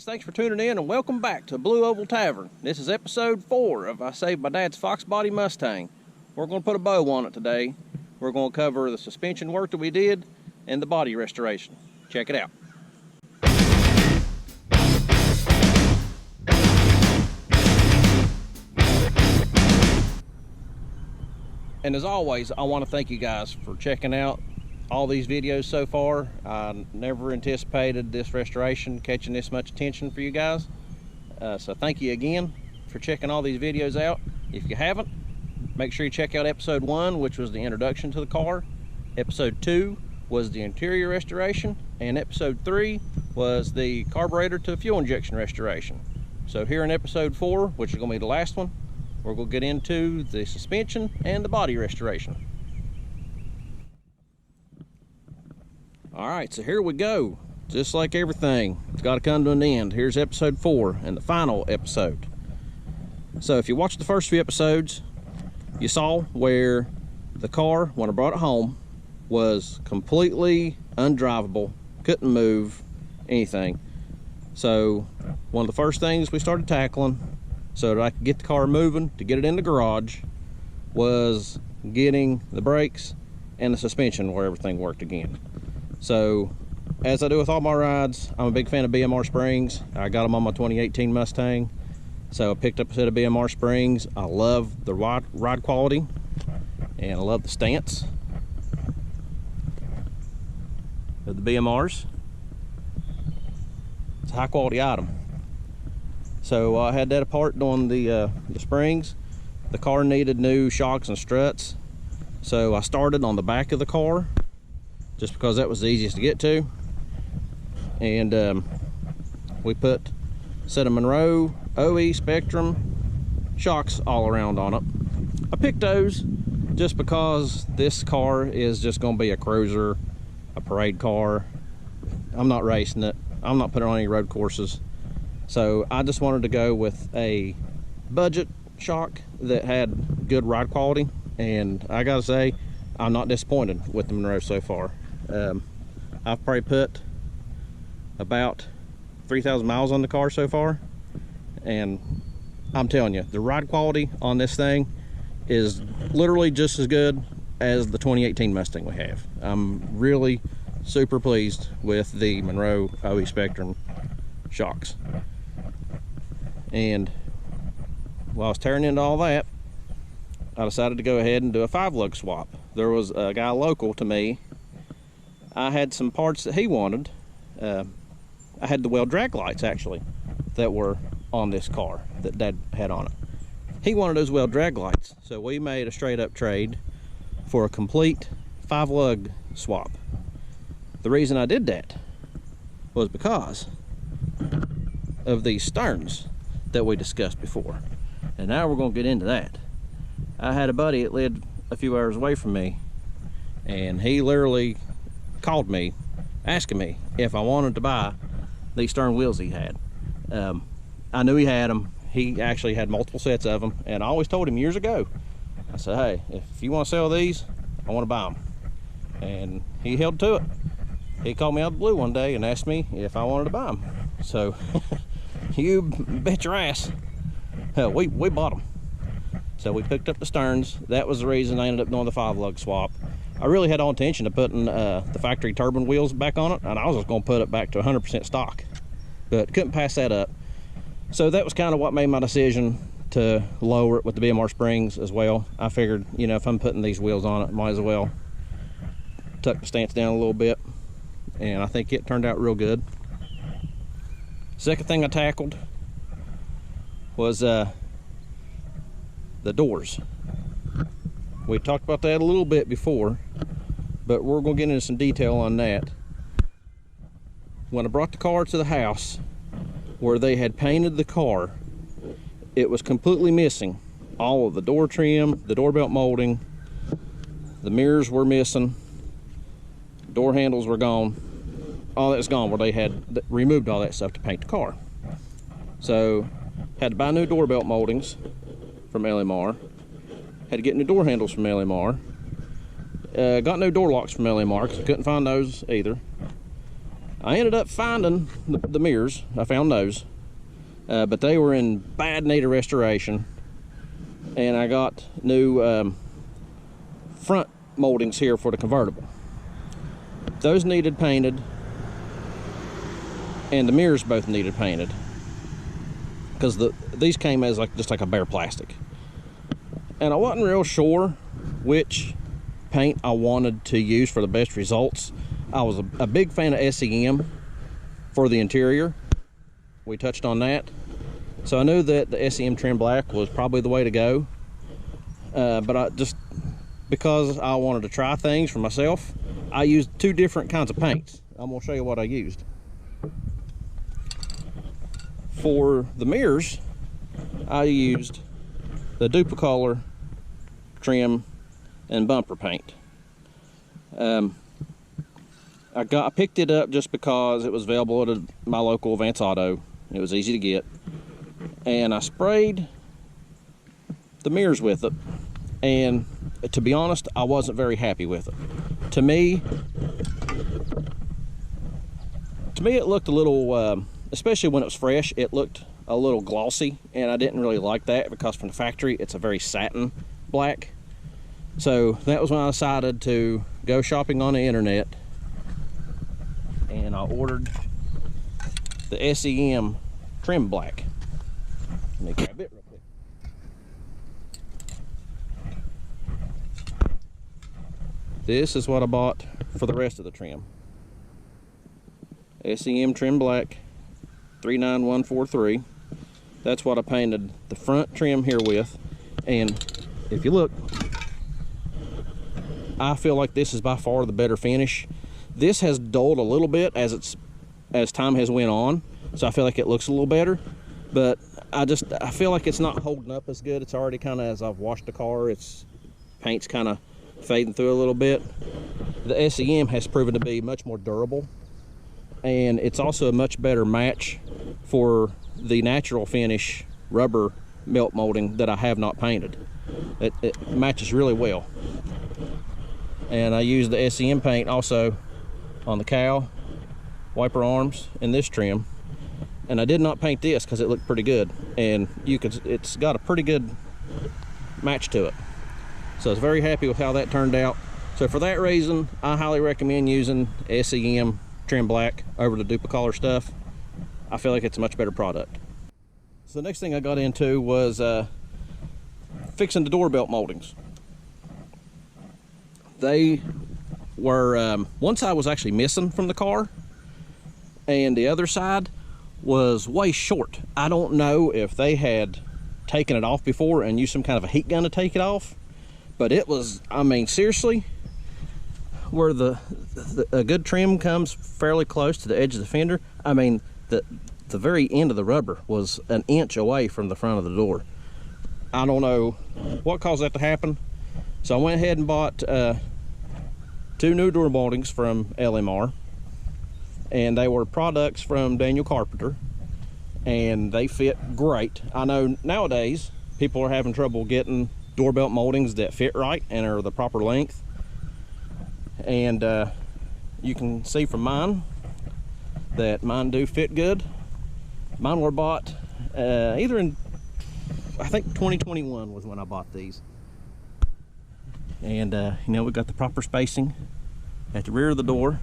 Guys, thanks for tuning in and welcome back to Blue Oval Tavern. This is episode 4 of I Saved My Dad's Foxbody Mustang. We're going to put a bow on it today. We're going to cover the suspension work that we did and the body restoration. Check it out. And as always, I want to thank you guys for checking out all these videos so far. I never anticipated this restoration catching this much attention for you guys. So thank you again for checking all these videos out. If you haven't, make sure you check out episode 1, which was the introduction to the car. Episode 2 was the interior restoration. And episode 3 was the carburetor to fuel injection restoration. So here in episode 4, which is going to be the last one, we're going to get into the suspension and the body restoration. Alright, so here we go. Just like everything, it's got to come to an end. Here's episode 4 and the final episode. So if you watched the first few episodes, you saw where the car, when I brought it home, was completely undrivable, couldn't move, anything. So one of the first things we started tackling so that I could get the car moving, to get it in the garage, was getting the brakes and the suspension where everything worked again. So, as I do with all my rides, I'm a big fan of BMR springs. I got them on my 2018 Mustang. So I picked up a set of BMR springs. I love the ride quality, and I love the stance of the BMRs. It's a high quality item. So I had that apart on the springs. The car needed new shocks and struts. So I started on the back of the car, just because that was the easiest to get to. And we put a set of Monroe OE Spectrum shocks all around on it. I picked those just because this car is just going to be a cruiser, a parade car. I'm not racing it. I'm not putting it on any road courses. So I just wanted to go with a budget shock that had good ride quality. And I gotta say, I'm not disappointed with the Monroe so far. I've probably put about 3,000 miles on the car so far, and I'm telling you, the ride quality on this thing is literally just as good as the 2018 Mustang we have. I'm really super pleased with the Monroe OE Spectrum shocks. And while I was tearing into all that, I decided to go ahead and do a 5-lug swap. There was a guy local to me. I had some parts that he wanted. I had the wheel drag lights actually that were on this car that Dad had on it. He wanted those wheel drag lights, so we made a straight up trade for a complete 5-lug swap. The reason I did that was because of these sterns that we discussed before, and now we're going to get into that. I had a buddy that lived a few hours away from me, and he literally called me asking me if I wanted to buy these stern wheels he had. I knew he had them. He actually had multiple sets of them, and I always told him years ago, I said, hey, if you want to sell these, I want to buy them. And he held to it. He called me out of the blue one day and asked me if I wanted to buy them. So you bet your ass, we bought them. So we picked up the sterns. That was the reason I ended up doing the 5-lug swap. I really had all intention of putting the factory turbine wheels back on it, and I was just going to put it back to 100% stock, but couldn't pass that up. So that was kind of what made my decision to lower it with the BMR springs as well. I figured, you know, if I'm putting these wheels on it, might as well tuck the stance down a little bit, and I think it turned out real good. Second thing I tackled was the doors. We talked about that a little bit before, but we're going to get into some detail on that. When I brought the car to the house where they had painted the car, it was completely missing all of the door trim, the door belt molding, the mirrors were missing, door handles were gone, all that's gone, where they had removed all that stuff to paint the car. So had to buy new door belt moldings from LMR, had to get new door handles from LMR, got new door locks from LMR because I couldn't find those either. I ended up finding the mirrors. I found those, but they were in bad need of restoration, and I got new front moldings here for the convertible. Those needed painted, and the mirrors both needed painted, because these came as just like a bare plastic, and I wasn't real sure which paint I wanted to use for the best results. I was a big fan of SEM for the interior. We touched on that, so I knew that the SEM trim black was probably the way to go, but because I wanted to try things for myself, I used two different kinds of paints. I'm going to show you what I used. For the mirrors, I used the Duplicolor trim and bumper paint. I picked it up just because it was available at my local Vance Auto. It was easy to get, and I sprayed the mirrors with it, and to be honest, I wasn't very happy with it. To me it looked a little, especially when it was fresh, it looked a little glossy, and I didn't really like that because from the factory it's a very satin black. So that was when I decided to go shopping on the internet, and I ordered the SEM trim black. Let me grab it real quick. This is what I bought for the rest of the trim. SEM trim black 39143. That's what I painted the front trim here with, and if you look, I feel like this is by far the better finish. This has dulled a little bit as time has went on, so I feel like it looks a little better, but I feel like it's not holding up as good. It's already kind of, as I've washed the car, paint's kind of fading through a little bit. The SEM has proven to be much more durable, and it's also a much better match for the natural finish rubber melt molding that I have not painted. It matches really well. And I used the SEM paint also on the cowl, wiper arms, and this trim. And I did not paint this because it looked pretty good, and it's got a pretty good match to it. So I was very happy with how that turned out. So for that reason, I highly recommend using SEM trim black over the Duplicolor stuff. I feel like it's a much better product. So the next thing I got into was fixing the door belt moldings. They were, one side was actually missing from the car, and the other side was way short. I don't know if they had taken it off before and used some kind of a heat gun to take it off, but it was, I mean, seriously, where a good trim comes fairly close to the edge of the fender, I mean, the very end of the rubber was an inch away from the front of the door. I don't know what caused that to happen, so I went ahead and bought two new door moldings from LMR, and they were products from Daniel Carpenter, and they fit great. I know nowadays people are having trouble getting door belt moldings that fit right and are the proper length, and you can see from mine that mine do fit good. Mine were bought either in, I think 2021 was when I bought these. And you know, we got the proper spacing at the rear of the door,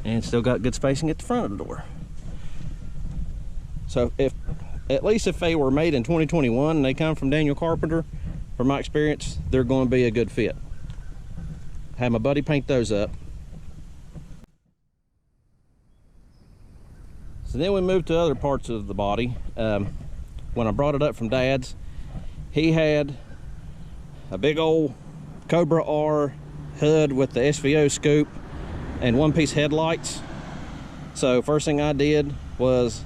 and still got good spacing at the front of the door. So at least if they were made in 2021 and they come from Daniel Carpenter, from my experience, they're going to be a good fit. Had my buddy paint those up. So then we moved to other parts of the body. When I brought it up from Dad's, he had a big old Cobra R hood with the SVO scoop and one-piece headlights. So first thing I did was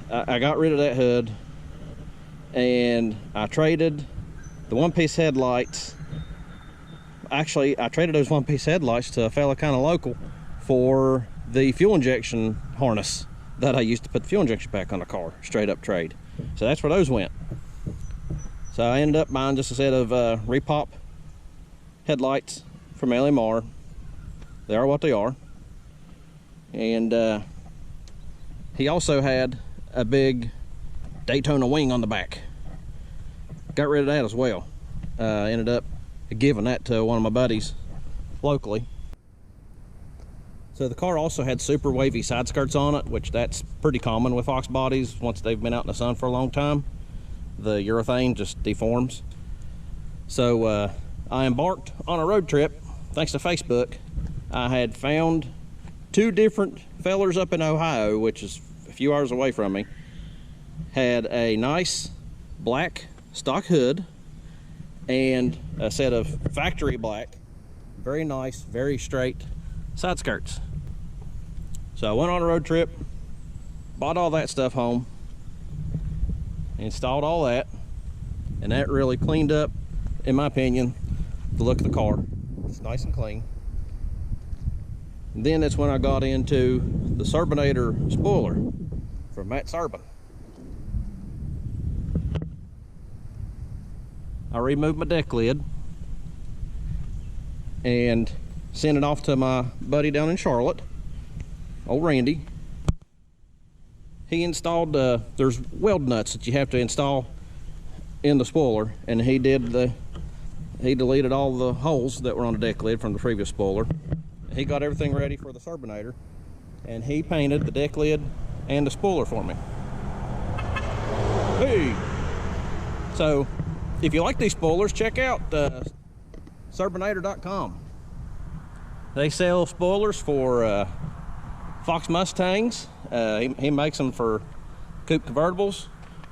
I got rid of that hood, and I traded the one-piece headlights. Actually, I traded those one-piece headlights to a fella kind of local for the fuel injection harness that I used to put the fuel injection pack on the car. Straight up trade. So that's where those went. So I ended up buying just a set of repop headlights from LMR. They are what they are. And he also had a big Daytona wing on the back. Got rid of that as well. Ended up giving that to one of my buddies locally. So the car also had super wavy side skirts on it, which that's pretty common with Fox bodies. Once they've been out in the sun for a long time, the urethane just deforms. So I embarked on a road trip thanks to Facebook. I had found 2 different fellers up in Ohio, which is a few hours away from me, had a nice black stock hood and a set of factory black, very nice, very straight side skirts. So I went on a road trip, bought all that stuff home, installed all that, and that really cleaned up, in my opinion, the look of the car. It's nice and clean. And then that's when I got into the Surbinator spoiler from Matt Surbin. I removed my deck lid and sent it off to my buddy down in Charlotte, old Randy. He installed, there's weld nuts that you have to install in the spoiler, and he deleted all the holes that were on the deck lid from the previous spoiler. He got everything ready for the Surbinator, and he painted the deck lid and the spoiler for me. Hey! So, if you like these spoilers, check out Surbinator.com. They sell spoilers for Fox Mustangs. He makes them for coupe convertibles.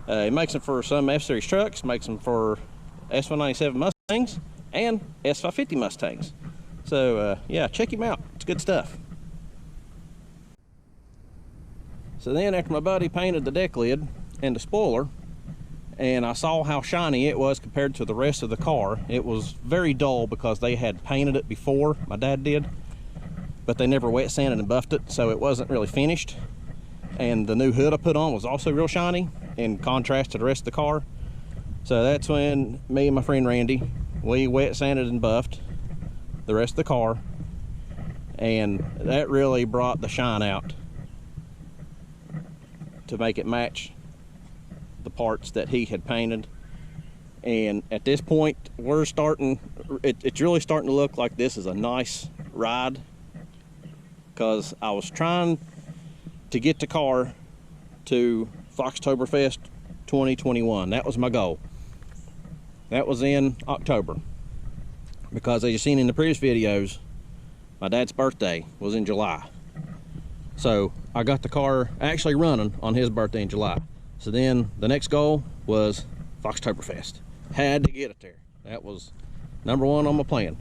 He makes them for some F-Series trucks, makes them for S197 Mustangs and S550 Mustangs. So yeah, check him out. It's good stuff. So then after my buddy painted the deck lid and the spoiler, and I saw how shiny it was compared to the rest of the car, it was very dull because they had painted it before, my dad did, but they never wet sanded and buffed it, so it wasn't really finished. And the new hood I put on was also real shiny in contrast to the rest of the car. So that's when me and my friend Randy, we wet sanded and buffed the rest of the car, and that really brought the shine out to make it match the parts that he had painted. And at this point we're starting, it's really starting to look like this is a nice ride, because I was trying to get the car to Foxtoberfest 2021. That was my goal. That was in October, because as you've seen in the previous videos, my dad's birthday was in July. So I got the car actually running on his birthday in July. So then the next goal was Foxtoberfest. Had to get it there. That was #1 on my plan.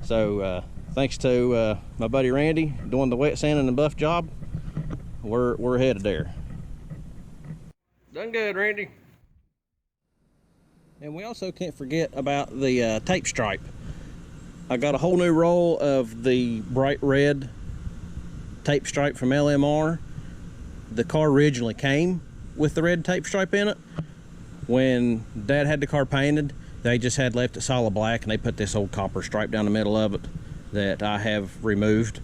So thanks to my buddy Randy doing the wet sanding and buff job, we're headed there. Done good, Randy. And we also can't forget about the tape stripe. I got a whole new roll of the bright red tape stripe from LMR. The car originally came with the red tape stripe in it. When Dad had the car painted, they just had left it solid black, and they put this old copper stripe down the middle of it that I have removed.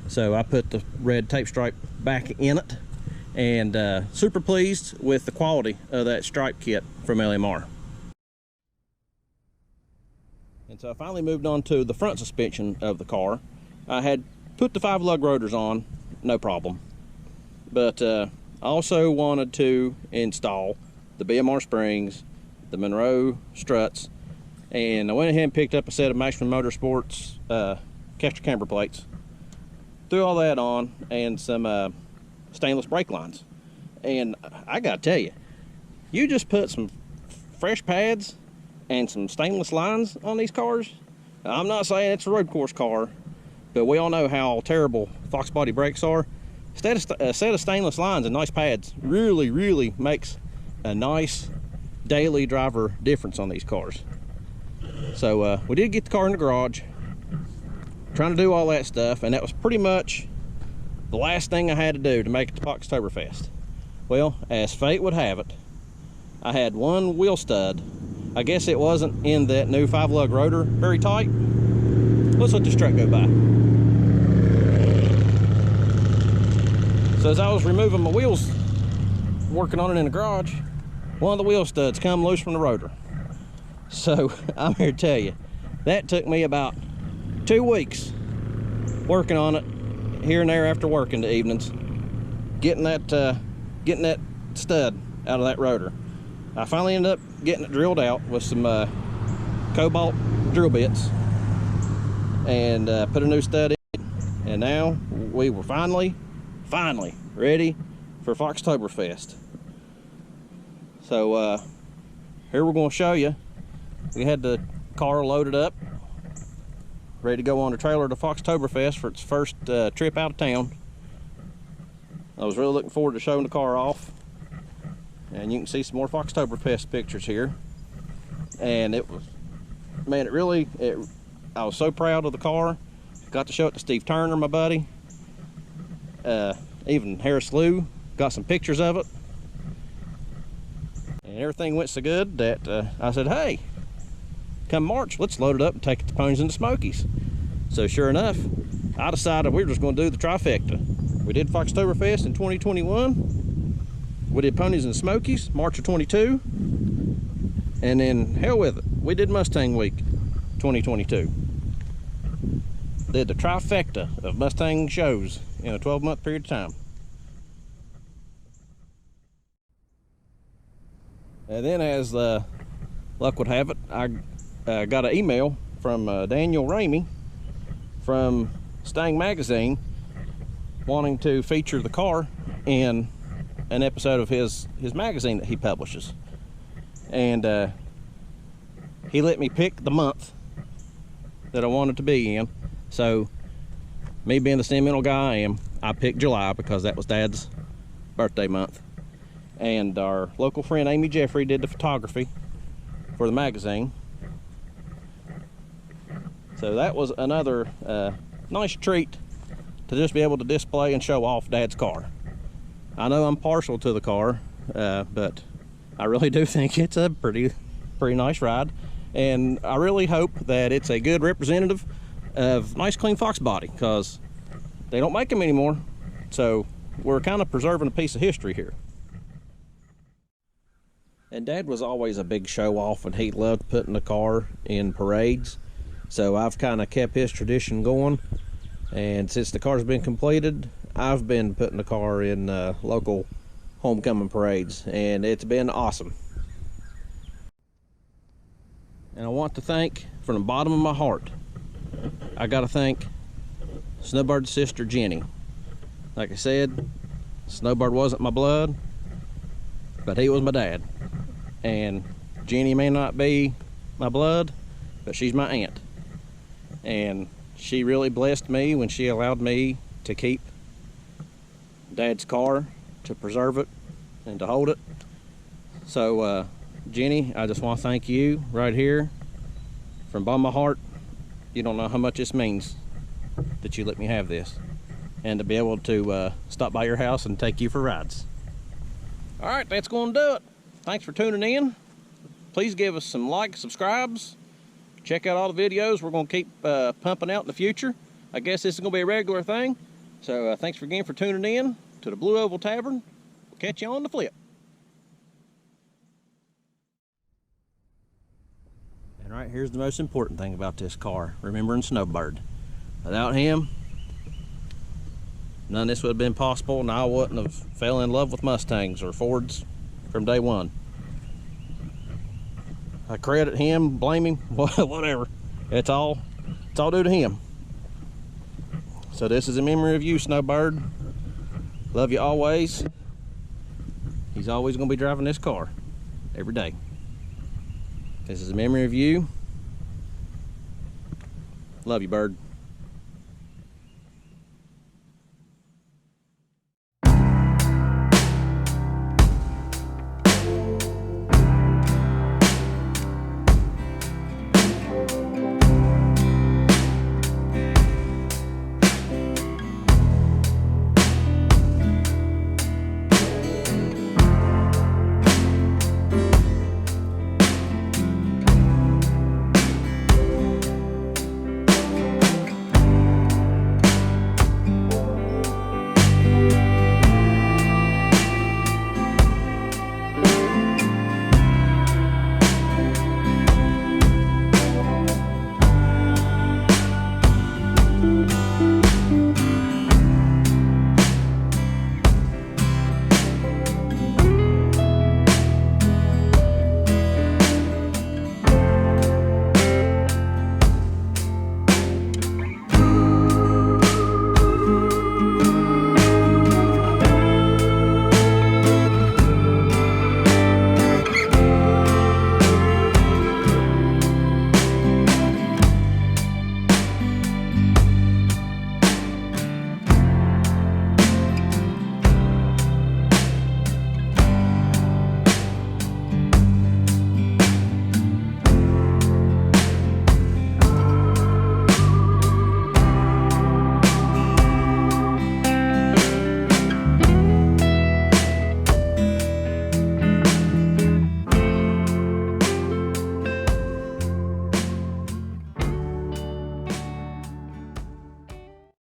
So I put the red tape stripe back in it, and super pleased with the quality of that stripe kit from LMR. And so I finally moved on to the front suspension of the car. I had put the 5-lug rotors on, no problem. But I also wanted to install the BMR springs, the Monroe struts, and I went ahead and picked up a set of Maximum Motorsports Kestra camber plates. Threw all that on, and some stainless brake lines. And I gotta tell you, you just put some fresh pads and some stainless lines on these cars. I'm not saying it's a road course car, but we all know how terrible Foxbody brakes are. A set of stainless lines and nice pads really makes a nice daily driver difference on these cars. So we did get the car in the garage, trying to do all that stuff, and that was pretty much the last thing I had to do to make it to Foxtoberfest. Well, as fate would have it, I had one wheel stud. I guess it wasn't in that new 5-lug rotor very tight. Let's let this truck go by. So as I was removing my wheels, working on it in the garage, one of the wheel studs come loose from the rotor. So I'm here to tell you, that took me about 2 weeks working on it here and there after work in the evenings, getting that stud out of that rotor. I finally ended up getting it drilled out with some cobalt drill bits and put a new stud in, and now we were finally ready for Foxtoberfest. So here we're going to show you. We had the car loaded up, ready to go on the trailer to Foxtoberfest for its first trip out of town. I was really looking forward to showing the car off, and you can see some more Foxtoberfest pictures here. And it was, man, I was so proud of the car. Got to show it to Steve Turner, my buddy. Even Harris Lou got some pictures of it. And everything went so good that I said, hey, come March, let's load it up and take it to Ponies and the Smokies. So sure enough, I decided we were just going to do the trifecta. We did Foxtoberfest in 2021. We did Ponies and the Smokies, March of 22. And then, hell with it, we did Mustang Week 2022. Did the trifecta of Mustang shows in a 12-month period of time. And then, as luck would have it, I got an email from Daniel Ramey from Stang Magazine wanting to feature the car in an episode of his magazine that he publishes. And he let me pick the month that I wanted to be in. So, me being the sentimental guy I am, I picked July because that was Dad's birthday month. And our local friend Amy Jeffrey did the photography for the magazine. So that was another nice treat to just be able to display and show off Dad's car. I know I'm partial to the car, but I really do think it's a pretty nice ride. And I really hope that it's a good representative of nice clean Foxbody, because they don't make them anymore. So we're kind of preserving a piece of history here. And Dad was always a big show off, and he loved putting the car in parades. So I've kind of kept his tradition going. And since the car's been completed, I've been putting the car in local homecoming parades, and it's been awesome. And I want to thank, from the bottom of my heart, I gotta thank Snowbird's sister Jenny. Like I said, Snowbird wasn't my blood, but he was my dad. And Jenny may not be my blood, but she's my aunt. And she really blessed me when she allowed me to keep Dad's car, to preserve it and to hold it. So Jenny, I just want to thank you right here from the bottom of my heart. You don't know how much this means that you let me have this, and to be able to stop by your house and take you for rides. All right, that's going to do it. Thanks for tuning in. Please give us some likes, subscribes. Check out all the videos we're going to keep pumping out in the future. I guess this is going to be a regular thing. So thanks again for tuning in to the Blue Oval Tavern. We'll catch you on the flip. And right here's the most important thing about this car, remembering Snowbird. Without him, none of this would have been possible, and I wouldn't have fell in love with Mustangs or Fords from day one. I credit him, blame him, whatever. It's all due to him. So this is a memory of you, Snowbird. Love you always. He's always going to be driving this car every day. This is a memory of you. Love you, Bird.